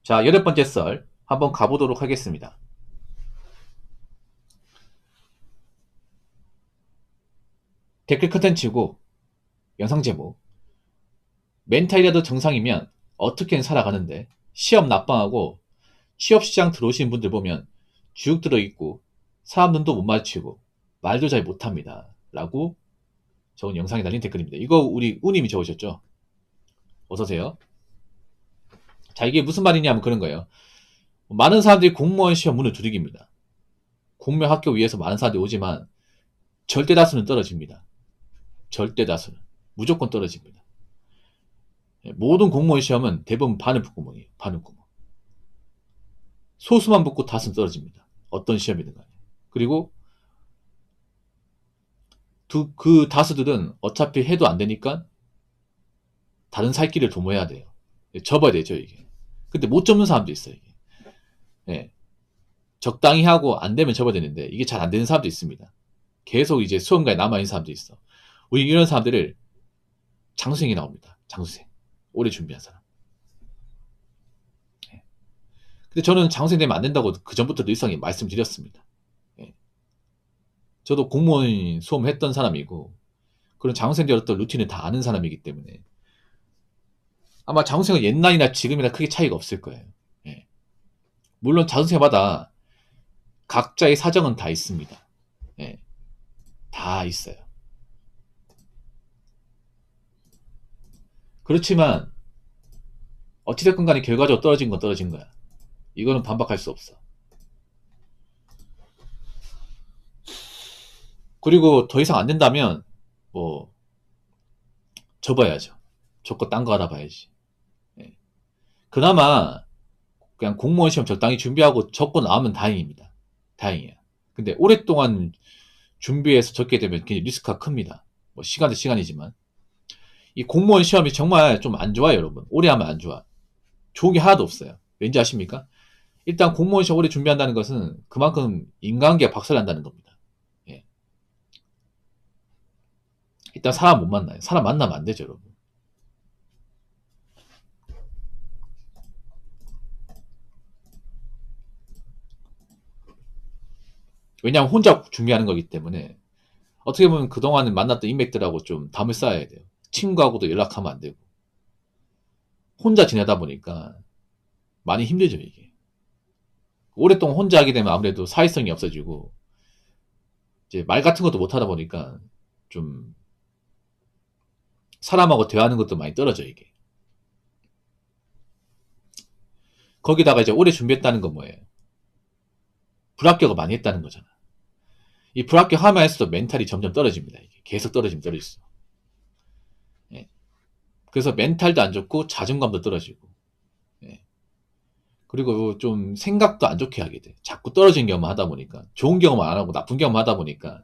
자, 8번째 썰 한번 가보도록 하겠습니다. 댓글 컨텐츠고 영상 제목 멘탈이라도 정상이면 어떻게든 살아가는데 시험 낙방하고 취업시장 들어오신 분들 보면 쭉 들어있고 사람 눈도 못 마주치고 말도 잘 못합니다 라고 적은 영상에 달린 댓글입니다. 이거 우리 우님이 적으셨죠? 어서오세요. 자, 이게 무슨 말이냐면 그런 거예요. 많은 사람들이 공무원 시험 문을 두들깁니다. 공무원 학교 위해서 많은 사람들이 오지만 절대 다수는 떨어집니다. 절대 다수는 무조건 떨어집니다. 모든 공무원 시험은 대부분 바늘구멍이에요. 바늘구멍. 소수만 붙고 다수는 떨어집니다. 어떤 시험이든 간에. 그리고 그 다수들은 어차피 해도 안 되니까 다른 살 길을 도모해야 돼요. 접어야 되죠, 이게. 근데 못 접는 사람도 있어요, 이게. 예. 적당히 하고 안 되면 접어야 되는데 이게 잘 안 되는 사람도 있습니다. 계속 이제 수험가에 남아있는 사람도 있어. 우리 이런 사람들을 장수생이 나옵니다. 장수생. 오래 준비한 사람. 예. 근데 저는 장수생 되면 안 된다고 그 전부터도 일상에 말씀드렸습니다. 예. 저도 공무원 수험했던 사람이고 그런 장수생 되었던 루틴을 다 아는 사람이기 때문에 아마 장수생은 옛날이나 지금이나 크게 차이가 없을 거예요. 예. 물론 장수생마다 각자의 사정은 다 있습니다. 예. 다 있어요. 그렇지만 어찌됐건 간에 결과적으로 떨어진 건 떨어진 거야. 이거는 반박할 수 없어. 그리고 더 이상 안 된다면 뭐 접어야죠. 접고 딴 거 알아봐야지. 예. 그나마 그냥 공무원 시험 적당히 준비하고 적고 나오면 다행입니다. 다행이야. 근데 오랫동안 준비해서 적게 되면 굉장히 리스크가 큽니다. 뭐 시간도 시간이지만 이 공무원 시험이 정말 좀 안 좋아요, 여러분. 오래 하면 안 좋아. 좋은 게 하나도 없어요. 왠지 아십니까? 일단 공무원 시험 오래 준비한다는 것은 그만큼 인간관계가 박살난다는 겁니다. 예. 일단 사람 못 만나요. 사람 만나면 안 되죠, 여러분. 왜냐하면 혼자 준비하는 거기 때문에 어떻게 보면 그동안 만났던 인맥들하고 좀 담을 쌓아야 돼요. 친구하고도 연락하면 안 되고 혼자 지내다 보니까 많이 힘들죠, 이게. 오랫동안 혼자 하게 되면 아무래도 사회성이 없어지고 이제 말 같은 것도 못 하다 보니까 좀 사람하고 대화하는 것도 많이 떨어져, 이게. 거기다가 이제 오래 준비했다는 건 뭐예요? 불합격을 많이 했다는 거잖아. 이 불합격 하면 할수록 멘탈이 점점 떨어집니다. 이게 계속 떨어지면 떨어졌어. 예. 그래서 멘탈도 안 좋고 자존감도 떨어지고, 예. 그리고 좀 생각도 안 좋게 하게 돼. 자꾸 떨어진 경험을 하다 보니까 좋은 경험 안 하고 나쁜 경험 하다 보니까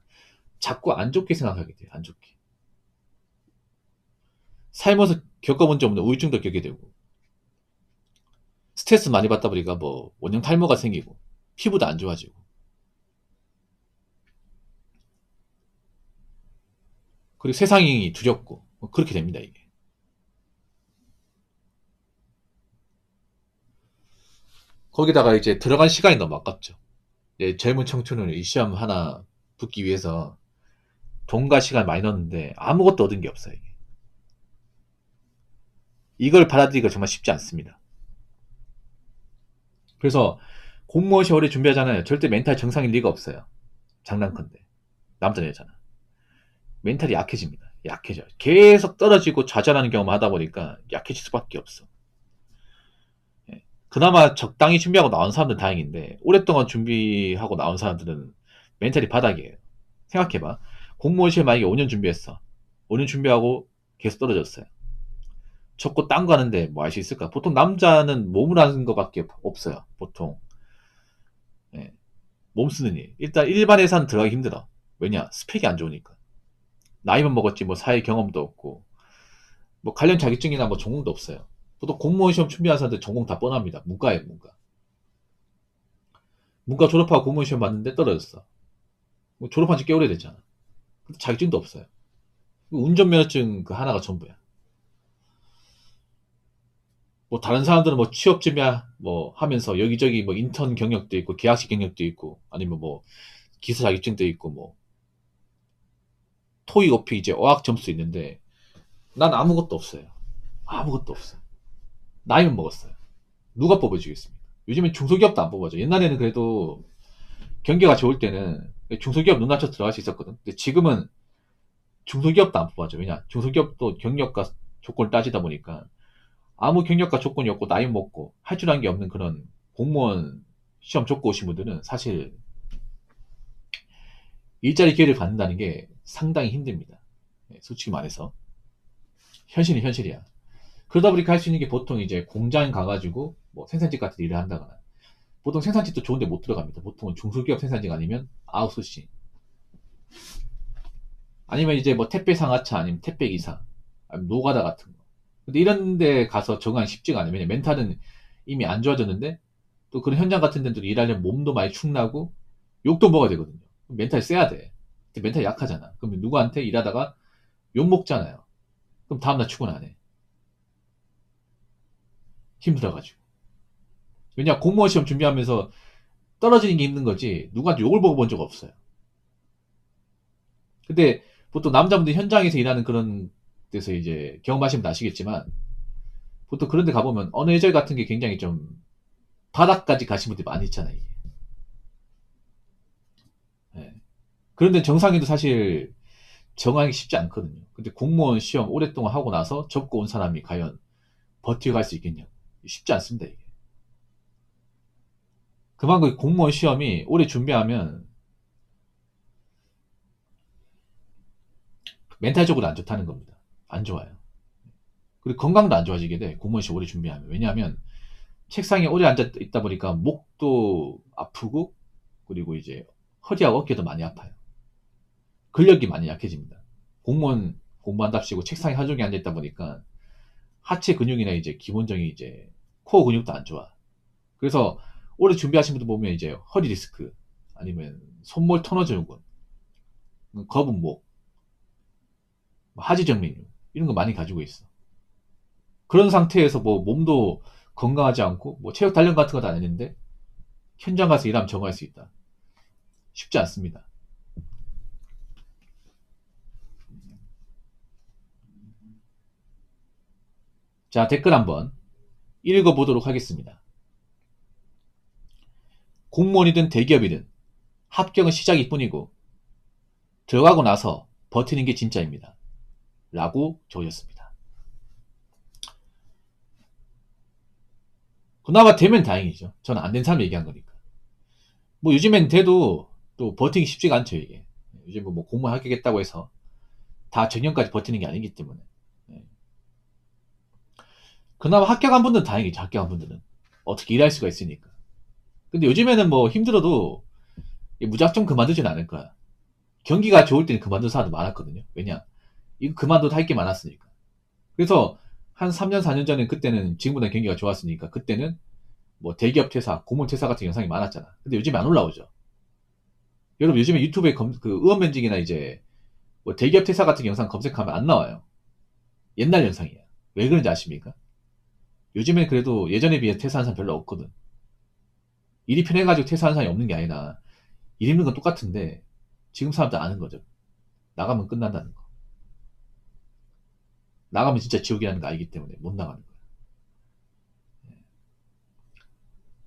자꾸 안 좋게 생각하게 돼. 안 좋게. 살면서 겪어본 적 없는 우울증도 겪게 되고 스트레스 많이 받다 보니까 뭐 원형 탈모가 생기고 피부도 안 좋아지고 그리고 세상이 두렵고 뭐 그렇게 됩니다, 이게. 거기다가 이제 들어간 시간이 너무 아깝죠. 예, 젊은 청춘은 이 시험 하나 붙기 위해서 돈과 시간 많이 넣었는데 아무것도 얻은 게 없어요, 이게. 이걸 받아들이기가 정말 쉽지 않습니다. 그래서 공무원 시험 오래 준비하잖아요. 절대 멘탈 정상일 리가 없어요. 장난컨대. 남자 여자나. 멘탈이 약해집니다. 약해져요. 계속 떨어지고 좌절하는 경험을 하다 보니까 약해질 수밖에 없어. 예. 그나마 적당히 준비하고 나온 사람들은 다행인데 오랫동안 준비하고 나온 사람들은 멘탈이 바닥이에요. 생각해봐. 공무원 시험 만약에 5년 준비했어. 5년 준비하고 계속 떨어졌어요. 접고 딴 거 하는데 뭐 할 수 있을까? 보통 남자는 몸을 하는 것밖에 없어요. 보통. 예. 몸 쓰는 일. 일단 일반 회사는 들어가기 힘들어. 왜냐? 스펙이 안 좋으니까. 나이만 먹었지 뭐 사회 경험도 없고 뭐 관련 자격증이나 뭐 전공도 없어요. 보통 공무원 시험 준비하는 사람들 전공 다 뻔합니다. 문과예요, 문과. 문과 졸업하고 공무원 시험 봤는데 떨어졌어. 뭐 졸업한 지 꽤 오래됐잖아. 근데 자격증도 없어요. 운전면허증 그 하나가 전부야. 뭐 다른 사람들은 뭐 취업 준비야 뭐 하면서 여기저기 뭐 인턴 경력도 있고 계약직 경력도 있고 아니면 뭐 기술 자격증도 있고 뭐 토익 어피 이제 어학 점수 있는데 난 아무것도 없어요. 아무것도 없어요. 나이만 먹었어요. 누가 뽑아주겠습니까? 요즘엔 중소기업도 안 뽑아줘. 옛날에는 그래도 경기가 좋을 때는 중소기업 눈 낮춰 들어갈 수 있었거든. 근데 지금은 중소기업도 안 뽑아줘. 왜냐? 중소기업도 경력과 조건을 따지다 보니까 아무 경력과 조건이 없고 나이 먹고 할 줄 아는 게 없는 그런 공무원 시험 접고 오신 분들은 사실 일자리 기회를 받는다는 게 상당히 힘듭니다. 솔직히 말해서. 현실이 현실이야. 그러다 보니까 할 수 있는 게 보통 이제 공장 가가지고 뭐 생산직 같은 일을 한다거나 보통 생산직도 좋은데 못 들어갑니다. 보통은 중소기업 생산직 아니면 아웃소싱 아니면 이제 뭐 택배 상하차 아니면 택배 기사 아니면 노가다 같은 거. 근데 이런 데 가서 적응하기 쉽지가 않아요. 왜냐면 멘탈은 이미 안 좋아졌는데 또 그런 현장 같은 데도 일하려면 몸도 많이 축나고 욕도 먹어야 되거든요. 멘탈이 세야 돼. 근데 멘탈이 약하잖아. 그럼 누구한테 일하다가 욕 먹잖아요. 그럼 다음날 출근 안 해. 힘들어가지고. 왜냐 공무원 시험 준비하면서 떨어지는 게 힘든 거지 누구한테 욕을 먹어본 적 없어요. 근데 보통 남자분들 현장에서 일하는 그런 데서 이제 경험하시면 아시겠지만 보통 그런 데 가보면 어느 예절 같은 게 굉장히 좀 바닥까지 가신 분들이 많이 있잖아요. 이게. 예. 그런데 정상인도 사실 정하기 쉽지 않거든요. 근데 공무원 시험 오랫동안 하고 나서 접고 온 사람이 과연 버텨갈 수 있겠냐? 쉽지 않습니다, 이게. 그만큼 공무원 시험이 오래 준비하면 멘탈적으로 안 좋다는 겁니다. 안 좋아요. 그리고 건강도 안 좋아지게 돼. 공무원 시험 오래 준비하면. 왜냐하면 책상에 오래 앉아 있다 보니까 목도 아프고 그리고 이제 허리하고 어깨도 많이 아파요. 근력이 많이 약해집니다. 공무원 공부한답시고 책상에 하루 종일 앉아 있다 보니까 하체 근육이나 이제 기본적인 이제 코어 근육도 안 좋아. 그래서 오래 준비하신 분들 보면 이제 허리 디스크 아니면 손몰 터너 증후군, 거북목, 하지정맥류 이런 거 많이 가지고 있어. 그런 상태에서 뭐 몸도 건강하지 않고 뭐 체력 단련 같은 것도 안 했는데 현장 가서 일하면 적응할 수 있다. 쉽지 않습니다. 자, 댓글 한번 읽어보도록 하겠습니다. 공무원이든 대기업이든 합격은 시작일 뿐이고 들어가고 나서 버티는 게 진짜입니다. 라고 적으셨습니다. 그나마 되면 다행이죠. 저는 안 된 사람 얘기한 거니까. 뭐 요즘엔 돼도 또 버티기 쉽지가 않죠, 이게. 요즘 뭐 공무원 합격했다고 해서 다 정년까지 버티는 게 아니기 때문에. 네. 그나마 합격한 분들은 다행이죠, 합격한 분들은. 어떻게 일할 수가 있으니까. 근데 요즘에는 뭐 힘들어도 무작정 그만두진 않을 거야. 경기가 좋을 때는 그만둔 사람도 많았거든요. 왜냐? 이거 그만둬도 할 게 많았으니까. 그래서 한 3년, 4년 전에 그때는 지금보다 경기가 좋았으니까 그때는 뭐 대기업 퇴사, 공무원 퇴사 같은 영상이 많았잖아. 근데 요즘에 안 올라오죠. 여러분 요즘에 유튜브에 그 의원면직이나 이제 뭐 대기업 퇴사 같은 영상 검색하면 안 나와요. 옛날 영상이야. 왜 그런지 아십니까? 요즘엔 그래도 예전에 비해 퇴사한 사람 별로 없거든. 일이 편해가지고 퇴사하는 사람이 없는 게 아니라 일 있는 건 똑같은데 지금 사람들 아는 거죠. 나가면 끝난다는 거. 나가면 진짜 지옥이라는 거 알기 때문에 못 나가는 거야.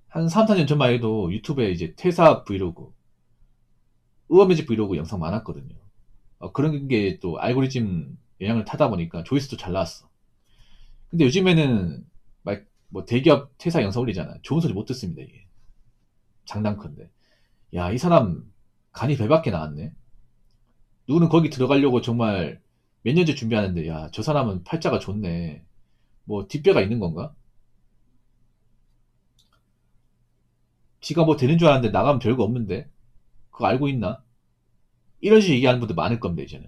한 3, 4년 전만 해도 유튜브에 이제 퇴사 브이로그, 의원면직 브이로그 영상 많았거든요. 그런 게 또 알고리즘 영향을 타다 보니까 조회수도 잘 나왔어. 근데 요즘에는 막 뭐 대기업 퇴사 영상 올리잖아. 좋은 소리 못 듣습니다, 이게. 장난컨대. 야, 이 사람 간이 배밖에 나왔네. 누구는 거기 들어가려고 정말 몇 년째 준비하는데, 야, 저 사람은 팔자가 좋네. 뭐 뒷배가 있는 건가? 지가 뭐 되는 줄 알았는데 나가면 별거 없는데? 그거 알고 있나? 이런 식으로 얘기하는 분들 많을 겁니다, 이제는.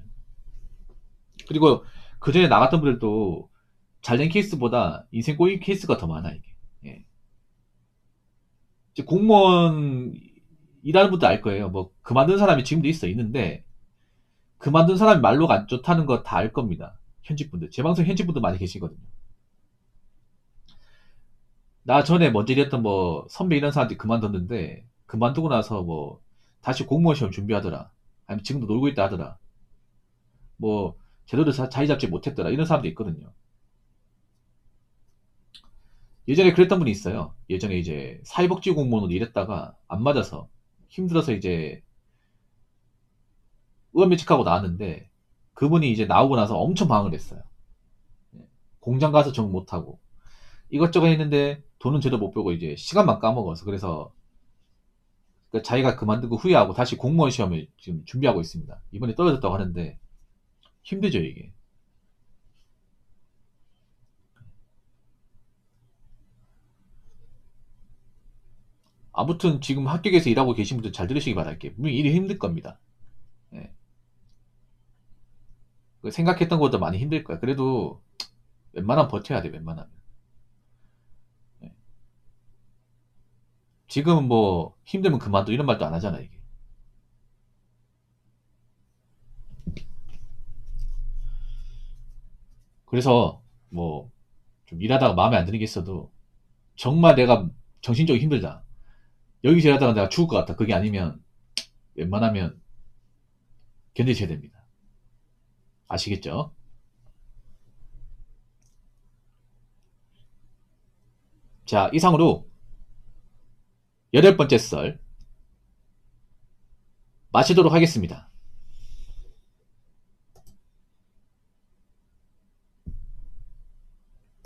그리고 그 전에 나갔던 분들도 잘된 케이스보다 인생 꼬인 케이스가 더 많아, 이게. 예. 이제 공무원 일하는 분도 알 거예요. 뭐, 그만둔 사람이 지금도 있는데, 그만둔 사람이 말로가 안 좋다는 거 다 알 겁니다. 현직 분들. 제 방송 현직 분들 많이 계시거든요. 나 전에 먼저 일했던 뭐 선배 이런 사람들이 그만뒀는데 그만두고 나서 뭐 다시 공무원 시험 준비하더라. 아니면 지금도 놀고 있다 하더라. 뭐 제대로 자리 잡지 못했더라. 이런 사람도 있거든요. 예전에 그랬던 분이 있어요. 예전에 이제 사회복지 공무원으로 일했다가 안 맞아서 힘들어서 이제 의원면직하고 나왔는데 그분이 이제 나오고 나서 엄청 방황을 했어요. 공장 가서 정 못하고 이것저것 했는데 돈은 제대로 못 벌고 이제 시간만 까먹어서 그래서 그 자기가 그만두고 후회하고 다시 공무원 시험을 지금 준비하고 있습니다. 이번에 떨어졌다고 하는데 힘들죠 이게. 아무튼 지금 합격해서 일하고 계신 분들 잘 들으시기 바랄게요. 분명히 일이 힘들 겁니다. 예. 그 생각했던 것보다 많이 힘들 거야. 그래도 웬만하면 버텨야 돼, 웬만하면. 예. 지금은 뭐 힘들면 그만둬 이런 말도 안 하잖아, 이게. 그래서 뭐 좀 일하다가 마음에 안 드는 게 있어도 정말 내가 정신적으로 힘들다. 여기서 일하다가 내가 죽을 것 같다. 그게 아니면 웬만하면 견디셔야 됩니다. 아시겠죠? 자, 이상으로 8번째 썰 마치도록 하겠습니다.